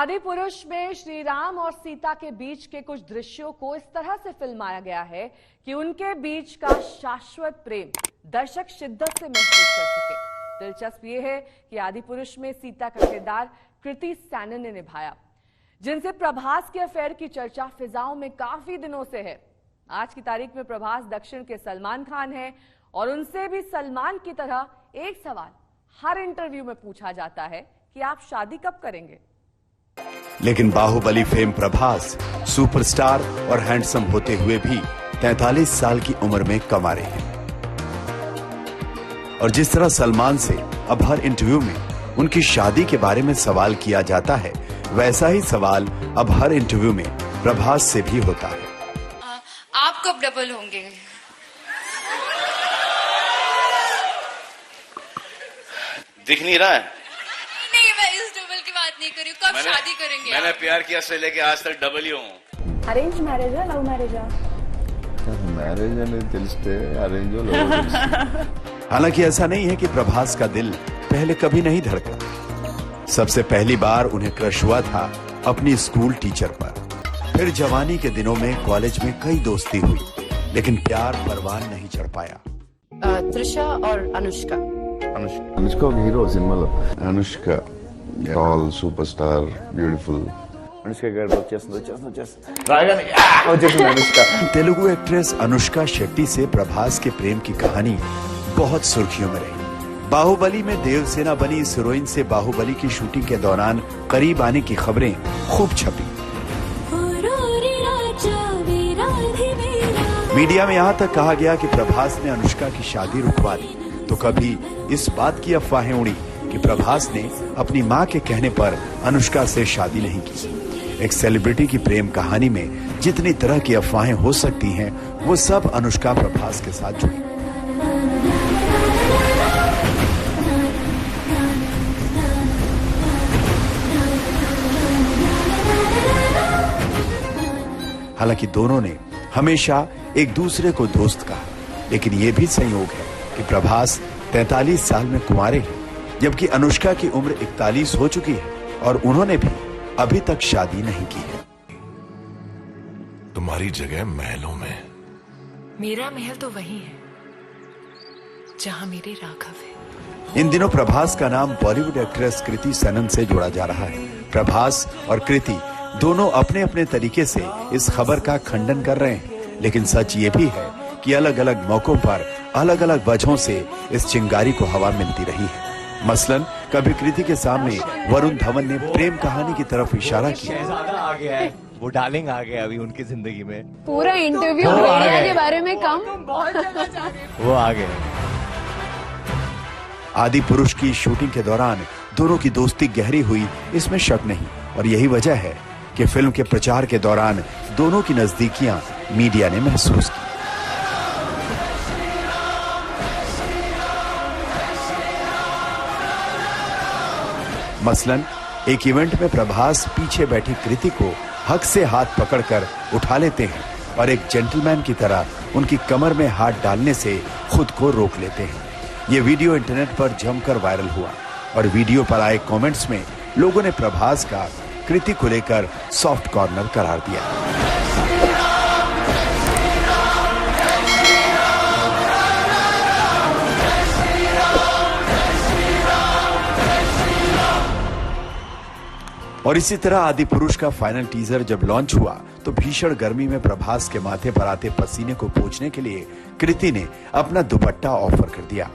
आदि पुरुष में श्री राम और सीता के बीच के कुछ दृश्यों को इस तरह से फिल्माया गया है कि उनके बीच का शाश्वत प्रेम दर्शक शिद्दत से महसूस कर सके। दिलचस्प ये है कि आदि पुरुष में सीता का किरदार कृति सैनन ने निभाया, जिनसे प्रभास के अफेयर की चर्चा फिजाओं में काफी दिनों से है। आज की तारीख में प्रभास दक्षिण के सलमान खान हैं और उनसे भी सलमान की तरह एक सवाल हर इंटरव्यू में पूछा जाता है कि आप शादी कब करेंगे। लेकिन बाहुबली फेम प्रभास सुपरस्टार और हैंडसम होते हुए भी 43 साल की उम्र में कमा रहे हैं। और जिस तरह सलमान से अब हर इंटरव्यू में उनकी शादी के बारे में सवाल किया जाता है, वैसा ही सवाल अब हर इंटरव्यू में प्रभास से भी होता है। आप कब डबल होंगे? दिख नहीं रहा है। नहीं, मैं इस डबल की बात नहीं कर रही हूँ। कब शादी करेंगे? मैंने प्यार किया से लेके आज तक डबल ही हूँ। अरेंज मैरिज है, लव मैरिज है? मैरिज అని తెలిస్తే अरेंज लव। हालांकि ऐसा नहीं है कि प्रभास का दिल पहले कभी नहीं धड़का। सबसे पहली बार उन्हें क्रश हुआ था अपनी स्कूल टीचर पर। फिर जवानी के दिनों में कॉलेज में कई दोस्ती हुई, लेकिन प्यार परवान नहीं चढ़ पाया। त्रिशा और अनुष्का। అనుష్క ఒక హీరో సినిమాలో Anushka all super star beautiful Anushka గారు వచ్చేస్తుంది రాగానే వచ్చేసింది అనుష్క। तेलुगु एक्ट्रेस अनुष्का शेट्टी से प्रभास के प्रेम की कहानी बहुत सुर्खियों में रही। बाहुबली में देवसेना बनी इस हीरोइन से बाहुबली की शूटिंग के दौरान करीब आने की खबरें खूब छपी। मीडिया में यहाँ तक कहा गया कि प्रभास ने अनुष्का की शादी रुकवा दी, तो कभी इस बात की अफवाहें उड़ी कि प्रभास ने अपनी मां के कहने पर अनुष्का से शादी नहीं की। एक सेलिब्रिटी की प्रेम कहानी में जितनी तरह की अफवाहें हो सकती हैं, वो सब अनुष्का प्रभास के साथ जुड़ी। हालांकि दोनों ने हमेशा एक दूसरे को दोस्त कहा, लेकिन ये भी संयोग है कि प्रभास 43 साल में कुंवारे हैं, जबकि अनुष्का की उम्र 41 हो चुकी है और उन्होंने भी अभी तक शादी नहीं की है। तुम्हारी जगह महलों में। मेरा महल तो वही है जहां मेरे राघव है। इन दिनों प्रभास का नाम बॉलीवुड एक्ट्रेस कृति सैनन से जोड़ा जा रहा है। प्रभास और कृति दोनों अपने अपने तरीके से इस खबर का खंडन कर रहे हैं, लेकिन सच ये भी है कि अलग अलग मौकों पर अलग अलग वजहों से इस चिंगारी को हवा मिलती रही है। मसलन कभी कृति के सामने वरुण धवन ने प्रेम कहानी की तरफ इशारा किया। शहजादा आ गया है, वो डार्लिंग आ गया अभी उनकी जिंदगी में। पूरा इंटरव्यू भेड़िया के बारे में कम वो आ गए। आदि पुरुष की शूटिंग के दौरान दोनों की दोस्ती गहरी हुई, इसमें शक नहीं, और यही वजह है कि फिल्म के प्रचार के दौरान दोनों की नजदीकियां मीडिया ने महसूस की। मसलन एक इवेंट में प्रभास पीछे बैठी कृति को हक से हाथ पकड़कर उठा लेते हैं और एक जेंटलमैन की तरह उनकी कमर में हाथ डालने से खुद को रोक लेते हैं। ये वीडियो इंटरनेट पर जमकर वायरल हुआ और वीडियो पर आए कमेंट्स में लोगों ने प्रभास का कृति को लेकर सॉफ्ट कॉर्नर करार दिया। और इसी तरह आदि पुरुष का फाइनल टीजर जब लॉन्च हुआ तो भीषण गर्मी में प्रभास के माथे पर आते पसीने को पोंछने के लिए कृति ने अपना दुपट्टा ऑफर कर दिया।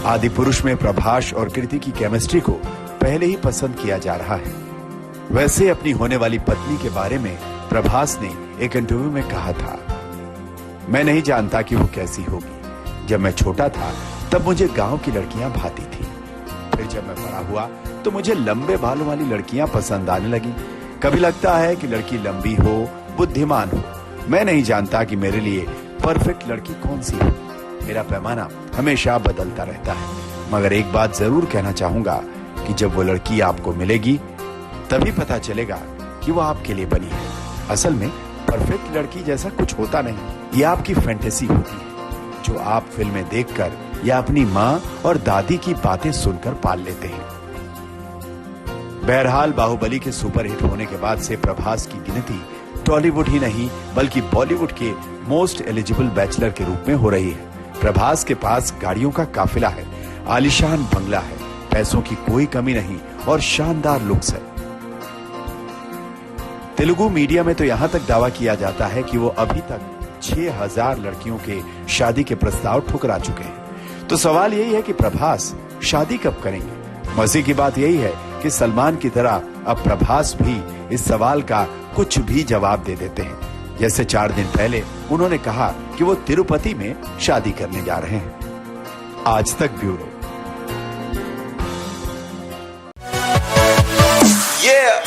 आदि पुरुष में प्रभास और कृति की केमिस्ट्री को पहले ही पसंद किया जा रहा है। वैसे अपनी होने वाली पत्नी के बारे में प्रभास ने एक इंटरव्यू में कहा था, मैं नहीं जानता कि वो कैसी होगी। जब मैं छोटा था तब मुझे गांव की लड़कियां भाती थी। फिर जब मैं बड़ा हुआ तो मुझे लंबे बालों वाली लड़कियां पसंद आने लगी। कभी लगता है कि लड़की लंबी हो, बुद्धिमान हो। मैं नहीं जानता कि मेरे लिए परफेक्ट लड़की कौन सी हो। मेरा पैमाना हमेशा बदलता रहता है, मगर एक बात जरूर कहना चाहूंगा कि जब वो लड़की आपको मिलेगी तभी पता चलेगा कि वो आपके लिए बनी है। असल में परफेक्ट लड़की जैसा कुछ होता नहीं, ये आपकी फैंटेसी होती है जो आप फिल्में देखकर या अपनी माँ और दादी की बातें सुनकर पाल लेते हैं। बहरहाल बाहुबली के सुपरहिट होने के बाद से प्रभास की गिनती टॉलीवुड ही नहीं बल्कि बॉलीवुड के मोस्ट एलिजिबल बैचलर के रूप में हो रही है। प्रभास के पास गाड़ियों का काफिला है, आलीशान बंगला है, पैसों की कोई कमी नहीं और शानदार लुक्स है। तेलुगु मीडिया में तो यहां तक दावा किया जाता है कि वो अभी तक 6000 लड़कियों के शादी के प्रस्ताव ठुकरा चुके हैं। तो सवाल यही है कि प्रभास शादी कब करेंगे? मजे की बात यही है कि सलमान की तरह अब प्रभास भी इस सवाल का कुछ भी जवाब दे देते हैं। जैसे 4 दिन पहले उन्होंने कहा कि वो तिरुपति में शादी करने जा रहे हैं। आज तक ब्यूरो। Yeah.